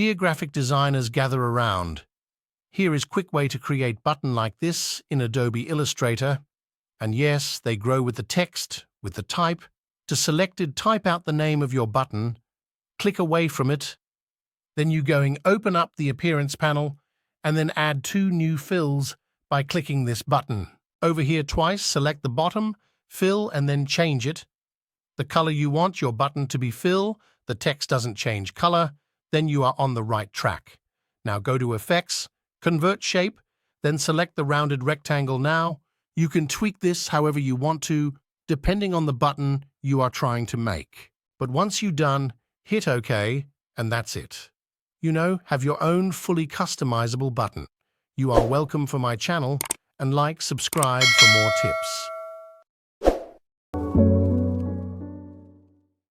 Dear graphic designers, gather around. Here is a quick way to create button like this in Adobe Illustrator. And yes, they grow with the text, with the type. To selected, type out the name of your button, click away from it. Then you open up the appearance panel and then add 2 new fills by clicking this button. Over here twice, select the bottom, fill, and then change it. The color you want your button to be fill, the text doesn't change color, then you are on the right track. Now go to Effects, Convert Shape, then select the rounded rectangle now. You can tweak this however you want to, depending on the button you are trying to make. But once you're done, hit OK, and that's it. Have your own fully customizable button. You are welcome for my channel, and subscribe for more tips.